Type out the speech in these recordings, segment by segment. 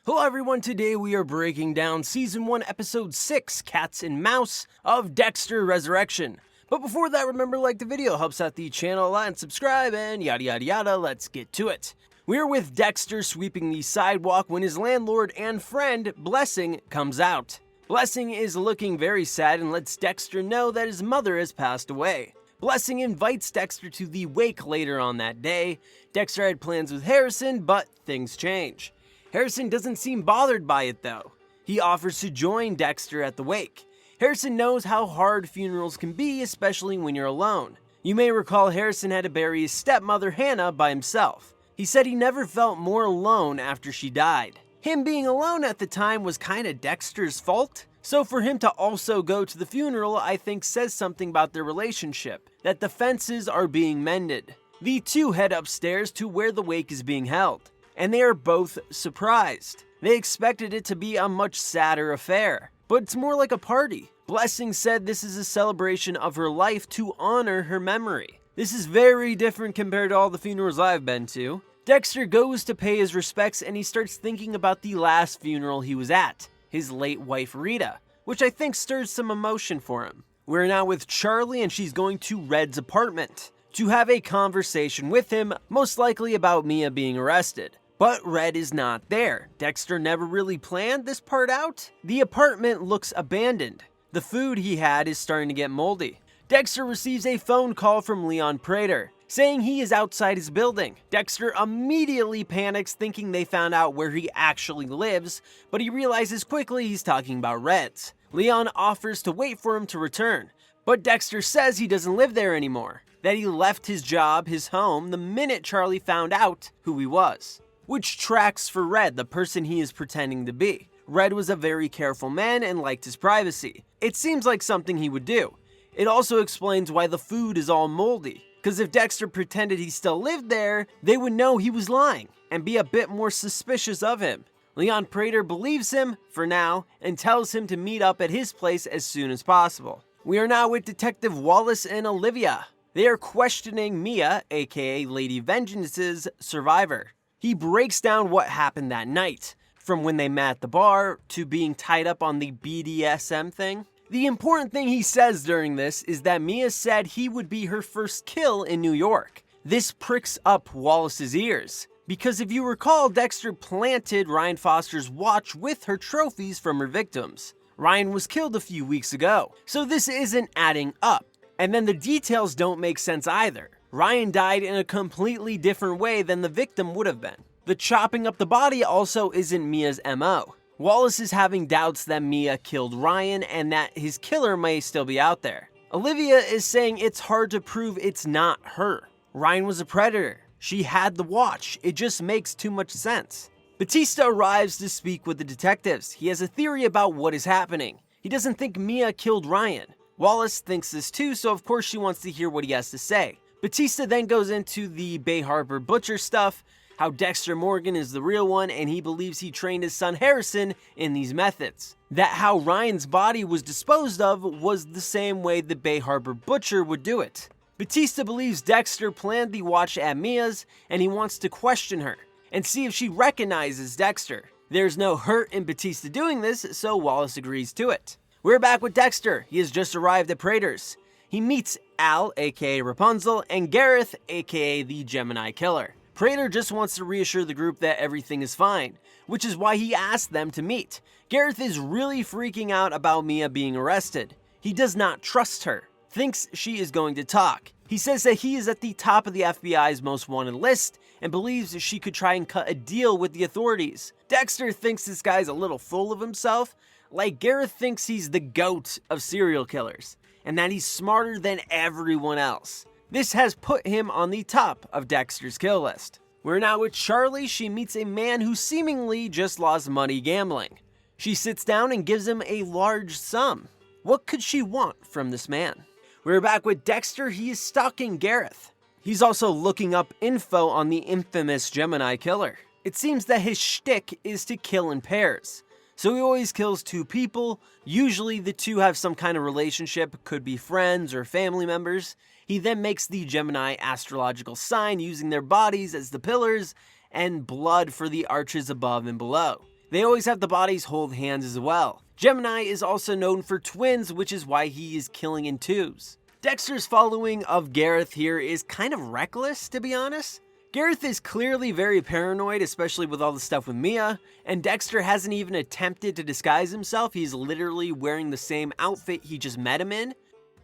Hello everyone, today we are breaking down Season 1, Episode 6, Cats and Mouse of Dexter Resurrection. But before that, remember to like the video, helps out the channel a lot, and subscribe, and yada yada yada, let's get to it. We're with Dexter sweeping the sidewalk when his landlord and friend, Blessing, comes out. Blessing is looking very sad and lets Dexter know that his mother has passed away. Blessing invites Dexter to the wake later on that day. Dexter had plans with Harrison, but things change. Harrison doesn't seem bothered by it though. He offers to join Dexter at the wake. Harrison knows how hard funerals can be, especially when you're alone. You may recall Harrison had to bury his stepmother Hannah by himself. He said he never felt more alone after she died. Him being alone at the time was kinda Dexter's fault. So for him to also go to the funeral, I think says something about their relationship, that the fences are being mended. The two head upstairs to where the wake is being held, and they are both surprised. They expected it to be a much sadder affair, but it's more like a party. Blessing said this is a celebration of her life to honor her memory. This is very different compared to all the funerals I've been to. Dexter goes to pay his respects and he starts thinking about the last funeral he was at, his late wife Rita, which I think stirs some emotion for him. We're now with Charlie and she's going to Red's apartment to have a conversation with him, most likely about Mia being arrested. But Red is not there. Dexter never really planned this part out. The apartment looks abandoned. The food he had is starting to get moldy. Dexter receives a phone call from Leon Prater, saying he is outside his building. Dexter immediately panics, thinking they found out where he actually lives, but he realizes quickly he's talking about Red's. Leon offers to wait for him to return, but Dexter says he doesn't live there anymore, that he left his job, his home, the minute Charlie found out who he was. Which tracks for Red, the person he is pretending to be. Red was a very careful man and liked his privacy. It seems like something he would do. It also explains why the food is all moldy, because if Dexter pretended he still lived there, they would know he was lying and be a bit more suspicious of him. Leon Prater believes him, for now, and tells him to meet up at his place as soon as possible. We are now with Detective Wallace and Olivia. They are questioning Mia, aka Lady Vengeance's survivor. He breaks down what happened that night, from when they met at the bar to being tied up on the BDSM thing. The important thing he says during this is that Mia said he would be her first kill in New York. This pricks up Wallace's ears, because if you recall, Dexter planted Ryan Foster's watch with her trophies from her victims. Ryan was killed a few weeks ago, so this isn't adding up. And then the details don't make sense either. Ryan died in a completely different way than the victim would have been. The chopping up the body also isn't Mia's MO. Wallace is having doubts that Mia killed Ryan and that his killer may still be out there. Olivia is saying it's hard to prove it's not her. Ryan was a predator. She had the watch. It just makes too much sense. Batista arrives to speak with the detectives. He has a theory about what is happening. He doesn't think Mia killed Ryan. Wallace thinks this too, so of course she wants to hear what he has to say. Batista then goes into the Bay Harbor butcher stuff, how Dexter Morgan is the real one and he believes he trained his son Harrison in these methods. That how Ryan's body was disposed of was the same way the Bay Harbor butcher would do it. Batista believes Dexter planned the watch at Mia's and he wants to question her and see if she recognizes Dexter. There's no hurt in Batista doing this, so Wallace agrees to it. We're back with Dexter. He has just arrived at Prater's. He meets Al, aka Rapunzel, and Gareth, aka the Gemini killer. Prater just wants to reassure the group that everything is fine, which is why he asked them to meet. Gareth is really freaking out about Mia being arrested. He does not trust her, thinks she is going to talk. He says that he is at the top of the FBI's most wanted list and believes she could try and cut a deal with the authorities. Dexter thinks this guy's a little full of himself, like Gareth thinks he's the GOAT of serial killers, and that he's smarter than everyone else. This has put him on the top of Dexter's kill list. We're now with Charlie. She meets a man who seemingly just lost money gambling. She sits down and gives him a large sum. What could she want from this man? We're back with Dexter. He is stalking Gareth. He's also looking up info on the infamous Gemini killer. It seems that his shtick is to kill in pairs. So he always kills two people. Usually the two have some kind of relationship, could be friends or family members. He then makes the Gemini astrological sign using their bodies as the pillars and blood for the arches above and below. They always have the bodies hold hands as well. Gemini is also known for twins, which is why he is killing in twos. Dexter's following of Gareth here is kind of reckless, to be honest. Gareth is clearly very paranoid, especially with all the stuff with Mia, and Dexter hasn't even attempted to disguise himself. He's literally wearing the same outfit he just met him in.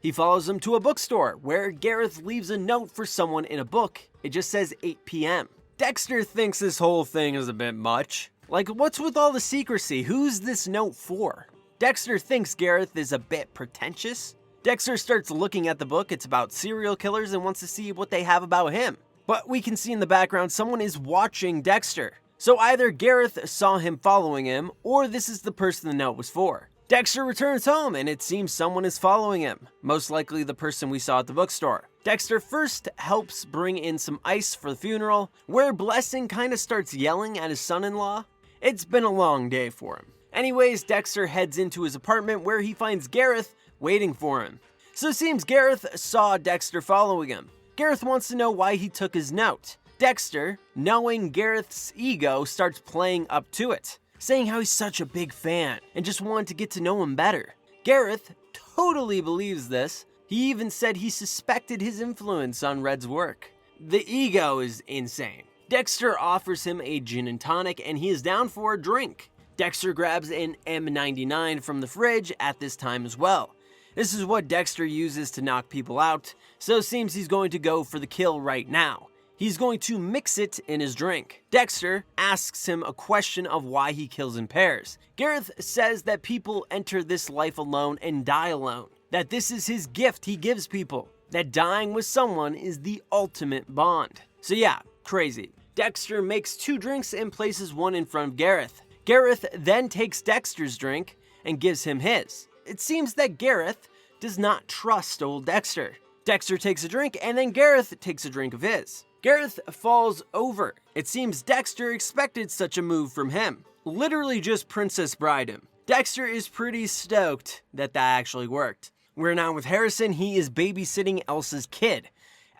He follows him to a bookstore, where Gareth leaves a note for someone in a book. It just says 8 p.m. Dexter thinks this whole thing is a bit much. Like, what's with all the secrecy? Who's this note for? Dexter thinks Gareth is a bit pretentious. Dexter starts looking at the book. It's about serial killers and wants to see what they have about him. But we can see in the background someone is watching Dexter. So either Gareth saw him following him, or this is the person the note was for. Dexter returns home and it seems someone is following him, most likely the person we saw at the bookstore. Dexter first helps bring in some ice for the funeral, where Blessing kind of starts yelling at his son-in-law. It's been a long day for him. Anyways, Dexter heads into his apartment where he finds Gareth waiting for him. So it seems Gareth saw Dexter following him. Gareth wants to know why he took his note. Dexter, knowing Gareth's ego, starts playing up to it, saying how he's such a big fan and just wanted to get to know him better. Gareth totally believes this. He even said he suspected his influence on Red's work. The ego is insane. Dexter offers him a gin and tonic and he is down for a drink. Dexter grabs an M99 from the fridge at this time as well. This is what Dexter uses to knock people out, so it seems he's going to go for the kill right now. He's going to mix it in his drink. Dexter asks him a question of why he kills in pairs. Gareth says that people enter this life alone and die alone. That this is his gift he gives people. That dying with someone is the ultimate bond. So yeah, crazy. Dexter makes 2 drinks and places one in front of Gareth. Gareth then takes Dexter's drink and gives him his. It seems that Gareth does not trust old Dexter. Dexter takes a drink and then Gareth takes a drink of his. Gareth falls over. It seems Dexter expected such a move from him. Literally just Princess Bride him. Dexter is pretty stoked that actually worked. We're now with Harrison. He is babysitting Elsa's kid.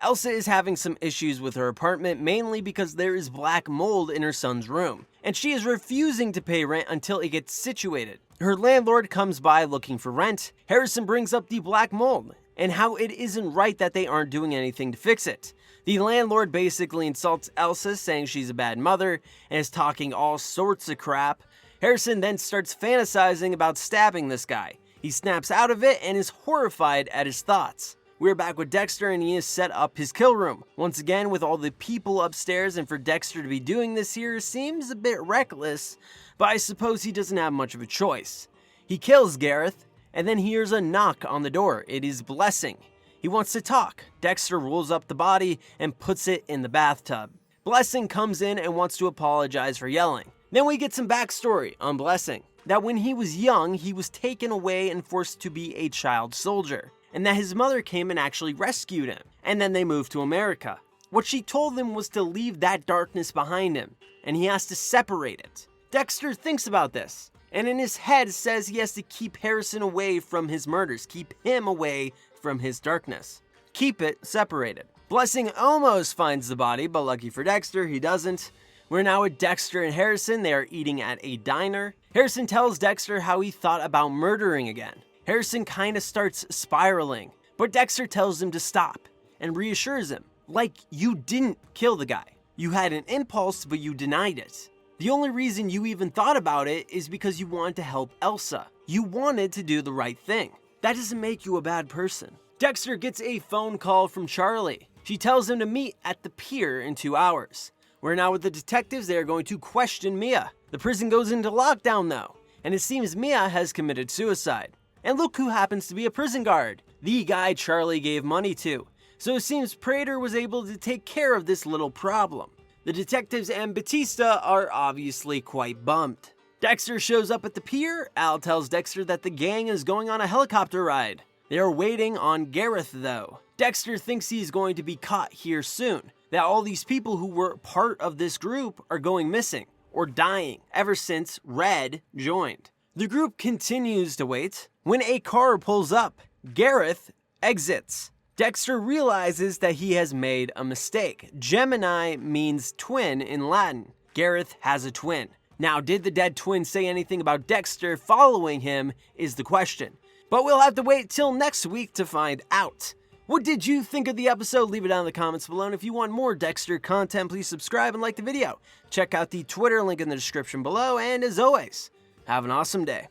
Elsa is having some issues with her apartment, mainly because there is black mold in her son's room, and she is refusing to pay rent until it gets situated. Her landlord comes by looking for rent. Harrison brings up the black mold and how it isn't right that they aren't doing anything to fix it. The landlord basically insults Elsa, saying she's a bad mother and is talking all sorts of crap. Harrison then starts fantasizing about stabbing this guy. He snaps out of it and is horrified at his thoughts. We're back with Dexter and he has set up his kill room. Once again with all the people upstairs, and for Dexter to be doing this here seems a bit reckless, but I suppose he doesn't have much of a choice. He kills Gareth and then hears a knock on the door. It is Blessing. He wants to talk. Dexter rolls up the body and puts it in the bathtub. Blessing comes in and wants to apologize for yelling. Then we get some backstory on Blessing. That when he was young, he was taken away and forced to be a child soldier, and that his mother came and actually rescued him, and then they moved to America. What she told him was to leave that darkness behind him, and he has to separate it. Dexter thinks about this, and in his head says he has to keep Harrison away from his murders, keep him away from his darkness. Keep it separated. Blessing almost finds the body, but lucky for Dexter, he doesn't. We're now with Dexter and Harrison. They are eating at a diner. Harrison tells Dexter how he thought about murdering again. Harrison kind of starts spiraling, but Dexter tells him to stop and reassures him, like, you didn't kill the guy. You had an impulse, but you denied it. The only reason you even thought about it is because you wanted to help Elsa. You wanted to do the right thing. That doesn't make you a bad person. Dexter gets a phone call from Charlie. She tells him to meet at the pier in 2 hours. We're now with the detectives. They are going to question Mia. The prison goes into lockdown though, and it seems Mia has committed suicide. And look who happens to be a prison guard, the guy Charlie gave money to. So it seems Prater was able to take care of this little problem. The detectives and Batista are obviously quite bummed. Dexter shows up at the pier. Al tells Dexter that the gang is going on a helicopter ride. They are waiting on Gareth though. Dexter thinks he's going to be caught here soon, that all these people who were part of this group are going missing or dying ever since Red joined. The group continues to wait when a car pulls up. Gareth exits. Dexter realizes that he has made a mistake. Gemini means twin in Latin. Gareth has a twin. Now, did the dead twin say anything about Dexter following him is the question. But we'll have to wait till next week to find out. What did you think of the episode? Leave it down in the comments below, and if you want more Dexter content, please subscribe and like the video. Check out the Twitter link in the description below, and as always, have an awesome day.